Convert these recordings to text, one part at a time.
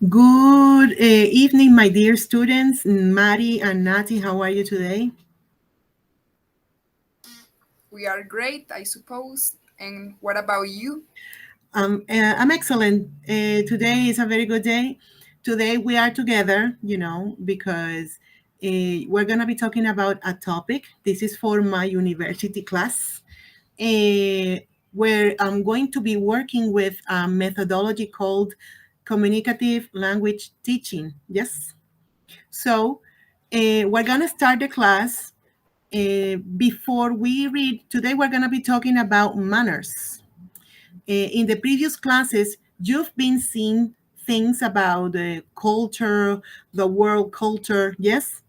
Good evening, my dear students. Mari and Nati, how are you today? We are great, I suppose. And what about you? I'm excellent. Today is a very good day. Today we are together, because we're going to be talking about a topic. This is for my university class, uh, where I'm going to be working with a methodology called communicative language teaching. Yes. So we're going to start the class. Before we read, today we're going to be talking about manners. In the previous classes, you've been seeing things about the culture, the world culture. Yes,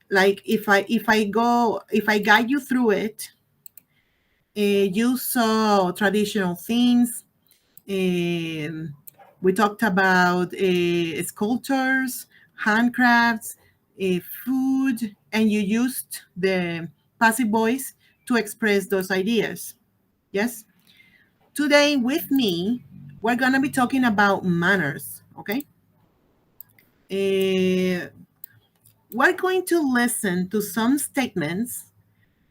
like if I guide you through it, you saw traditional things. Um, we talked about sculptures, handcrafts, food, and you used the passive voice to express those ideas. Yes? Today, with me, we're going to be talking about manners. Okay? Uh, we're going to listen to some statements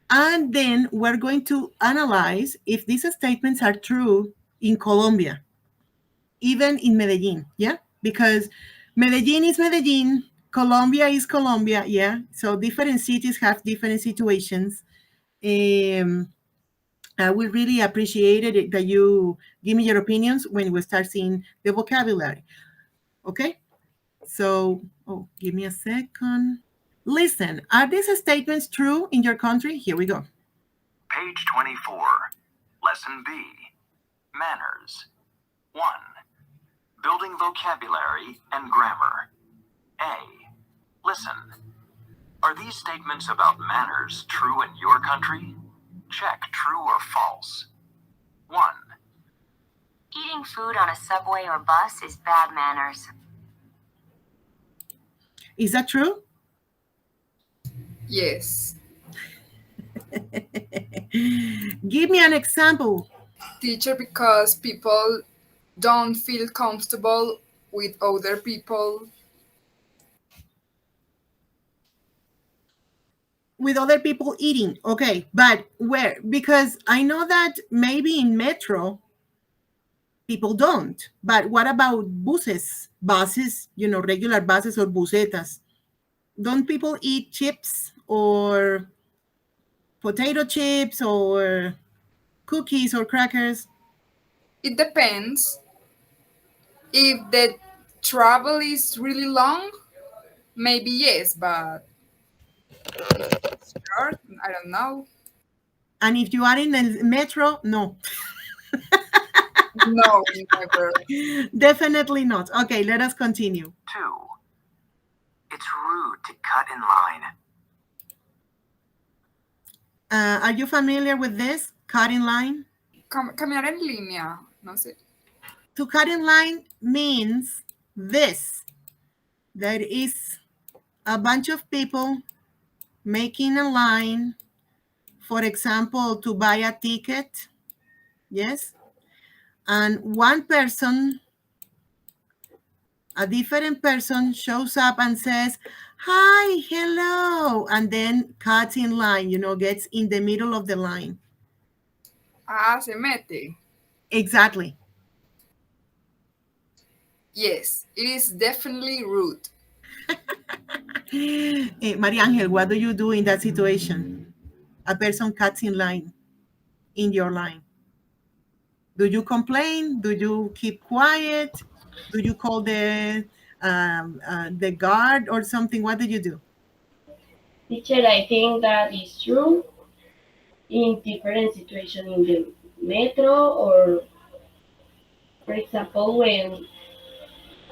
and then we're going to analyze if these statements are true in Colombia, even in Medellin, yeah? Because Medellin is Medellin, Colombia is Colombia, yeah? So different cities have different situations. Um, I would really appreciate it that you give me your opinions when we start seeing the vocabulary, okay? So, give me a second. Listen, are these statements true in your country? Here we go. Page 24, Lesson B, Manners. 1. Building vocabulary and grammar. A. Listen. Are these statements about manners true in your country? Check true or false. 1. Eating food on a subway or bus is bad manners. Is that true? Yes. Give me an example. Teacher, because people don't feel comfortable with other people. With other people eating. Okay, but where? Because I know that maybe in metro people don't. But what about buses, regular buses or busetas? Don't people eat chips or potato chips or cookies or crackers? It depends. If the travel is really long, maybe yes, but if it's short, I don't know. And if you are in the metro, no. No, never. Definitely not. Okay, let us continue. 2. It's rude to cut in line. Are you familiar with this? Cut in line? Caminar en línea, no sé. To cut in line means this. There is a bunch of people making a line, for example, to buy a ticket. Yes. And one person, a different person, shows up and says, "Hi, hello," and then cuts in line, gets in the middle of the line. Ah, se mete. Exactly. Yes, it is definitely rude. Maria Angel, what do you do in that situation? A person cuts in line, in your line. Do you complain? Do you keep quiet? Do you call the guard or something? What do you do? Teacher, I think that is true in different situations in the metro or, for example, when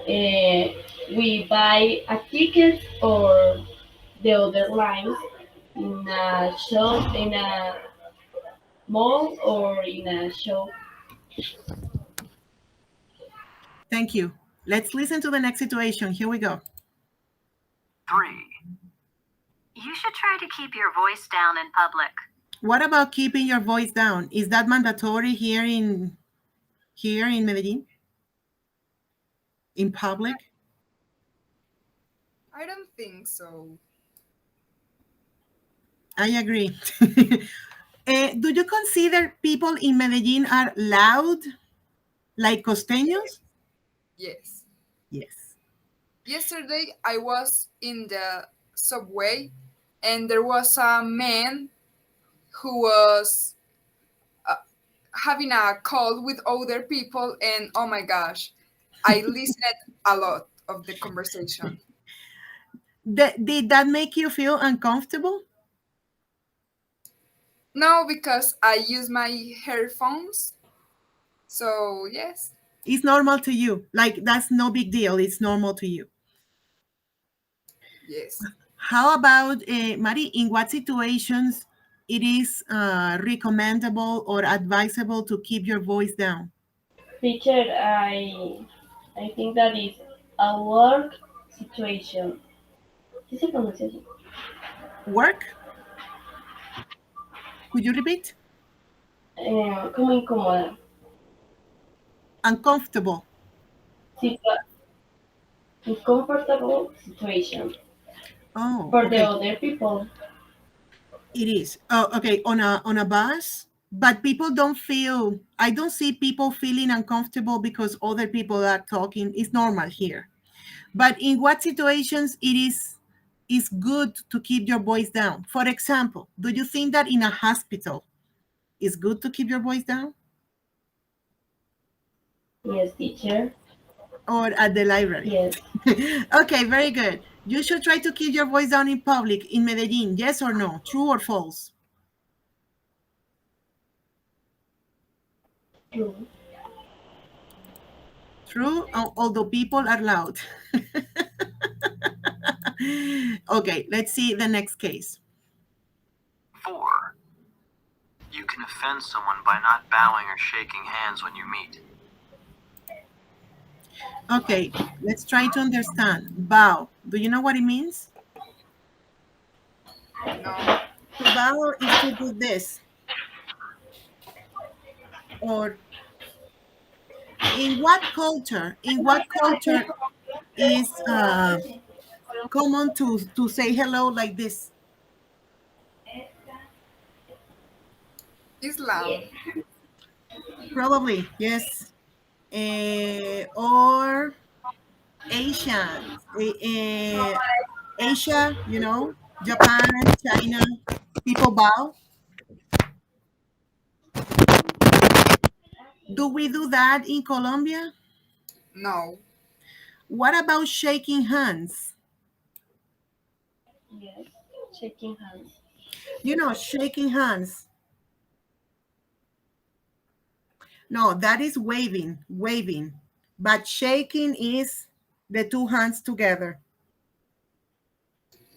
we buy a ticket or the other lines in a shop, in a mall or in a shop. Thank you. Let's listen to the next situation. Here we go. 3. You should try to keep your voice down in public. What about keeping your voice down? Is that mandatory here in Medellin? in public? I don't think so. I agree. Do you consider people in Medellin are loud, like costeños? Yes. Yes. Yesterday I was in the subway and there was a man who was uh, having a call with other people, and oh my gosh, I listened a lot of the conversation. Did that make you feel uncomfortable? No, because I use my headphones. So yes, It's normal to you. Like, that's no big deal. It's normal to you. yes. How about, Mari, in what situations it is recommendable or advisable to keep your voice down? Teacher, I think that is a work situation. ¿Sí se pronuncia así? Work? Could you repeat? Como incómoda. Uncomfortable. Situa- uncomfortable situation Oh, for the okay. other people. It is. Oh, okay. On a bus, but people don't feel. I don't see people feeling uncomfortable because other people are talking. It's normal here. But in what situations it is good to keep your voice down? For example, do you think that in a hospital it's good to keep your voice down, Yes, teacher. or at the library? Yes. Okay, very good. You should try to keep your voice down in public in Medellin. Yes or no? True or false? True. True, although people are loud. Okay, let's see the next case. 4. You can offend someone by not bowing or shaking hands when you meet. Okay, let's try to understand. Bow. Do you know what it means? No. To bow is to do this. Or in what culture is common to say hello like this? Islam. Probably, yes. Or Asians. Asia, Japan, China, people bow. Do we do that in Colombia? No. What about shaking hands? Yes. Shaking hands. Shaking hands. No, that is waving, waving. But shaking is the two hands together.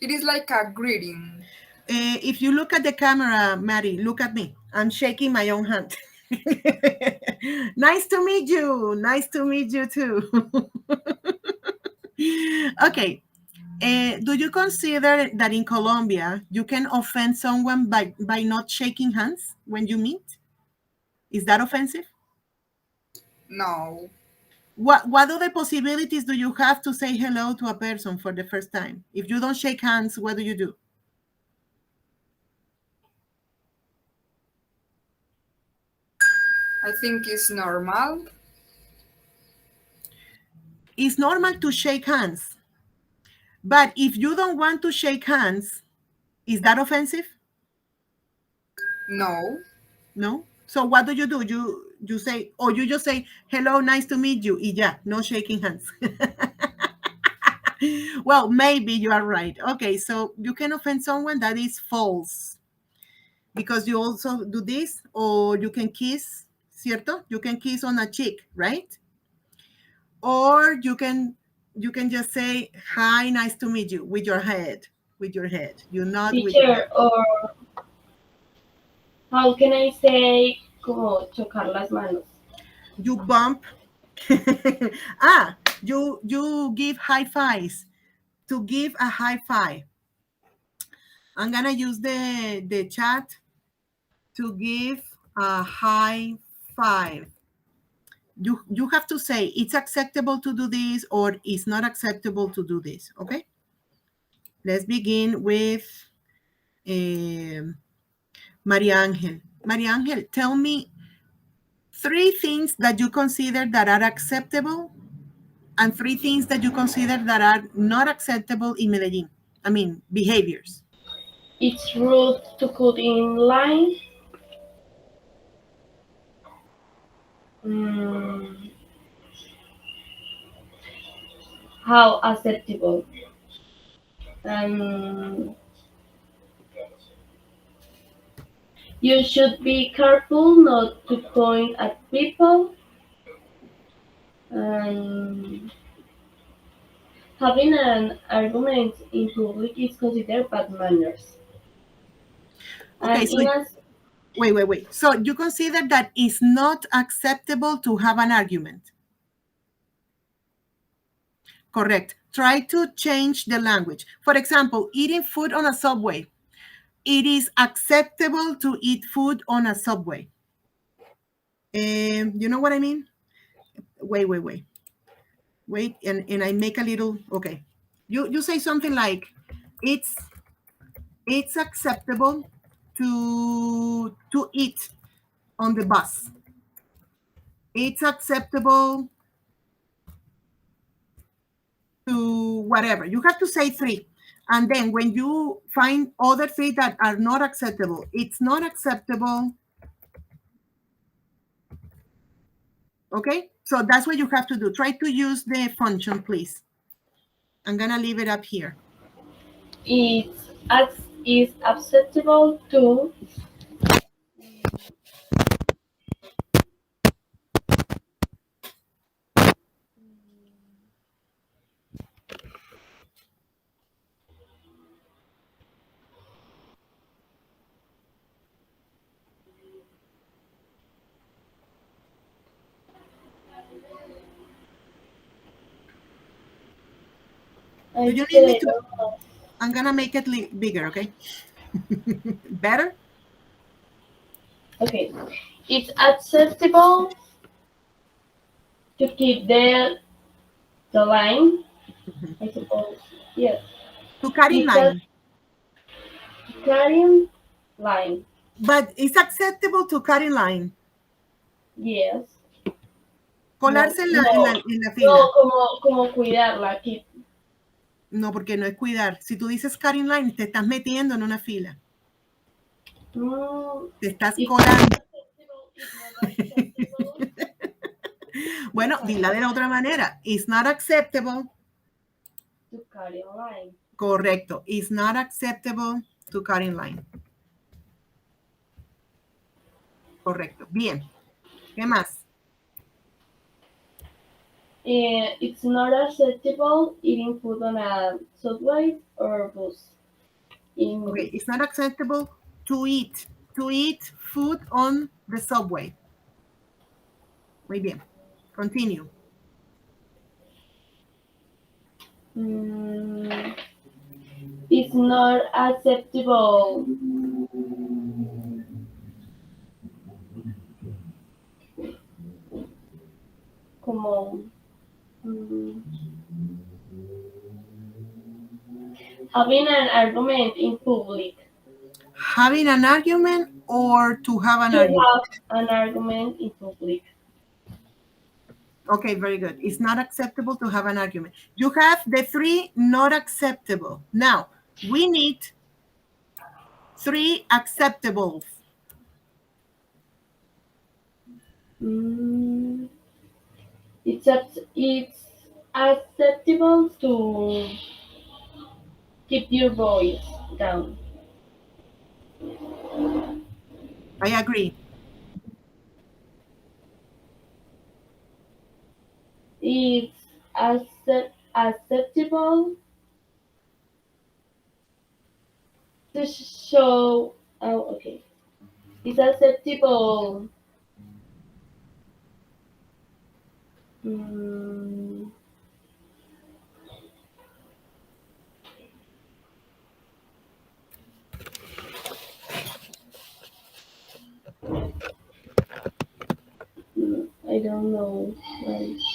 It is like a greeting. If you look at the camera, Maddie, look at me. I'm shaking my own hand. Nice to meet you. Nice to meet you too. Okay. Do you consider that in Colombia you can offend someone by not shaking hands when you meet? Is that offensive? No. What other possibilities do you have to say hello to a person for the first time? If you don't shake hands, what do you do? I think it's normal. It's normal to shake hands. But if you don't want to shake hands, is that offensive? No. No? So what do? You say, or you just say, hello, nice to meet you. Y ya, no shaking hands. Well, maybe you are right. Okay, so you can offend someone, that is false. Because you also do this, or you can kiss, ¿cierto? You can kiss on a cheek, right? Or you can just say, hi, nice to meet you, with your head. With your head. You nod with your Teacher, head. or how can I say como chocar las manos? You bump. You give high fives. To give a high five, I'm gonna use the chat to give a high five. You have to say it's acceptable to do this or it's not acceptable to do this. Okay. Let's begin with Maria Angel. Maria Angel, tell me 3 things that you consider that are acceptable and 3 things that you consider that are not acceptable in Medellin. I mean, behaviors. It's rude to cut in line. Mm, how acceptable. Um, you should be careful not to point at people. Um, having an argument in public is considered bad manners. Okay, And so in a wait. So you consider that it's not acceptable to have an argument. Correct. Try to change the language. For example, eating food on a subway. It is acceptable to eat food on a subway. You know what I mean? Wait. Wait, and I make a little, okay. You say something like, it's it's acceptable to eat on the bus. It's acceptable to whatever. You have to say 3. And then when you find other 3 that are not acceptable, it's not acceptable. Okay? So that's what you have to do. Try to use the function, please. I'm going to leave it up here. is acceptable to Do I you need said me I to? don't know. I'm going to make it bigger, okay? Better? Okay. It's acceptable to keep the line, I suppose. Yes. To cut in It's a line. cutting line. But it's acceptable to cut in line. Yes. No, Colarse en la, en no, la, en la no, fila. como cuidarla, keep. No, porque no es cuidar. Si tú dices cut in line, te estás metiendo en una fila. Mm, Te estás it's not colando. acceptable. It's not acceptable. Bueno, dila de la otra manera. It's not acceptable. To cut in line. Correcto. It's not acceptable to cut in line. Correcto. Bien. ¿Qué más? It's not acceptable eating food on a subway or bus. Okay. In It's not acceptable to eat food on the subway. Muy bien. Continue. mm, it's not acceptable como mm, having an argument in public. Having an argument or to have an To argument? have an argument in public. Okay, very good. It's not acceptable to have an argument. You have the 3 not acceptable. Now, we need 3 acceptables. Mm, it's acceptable to keep your voice down. I agree. It's acceptable to show. Oh, okay. It's acceptable. Mm, I don't don't know. Like,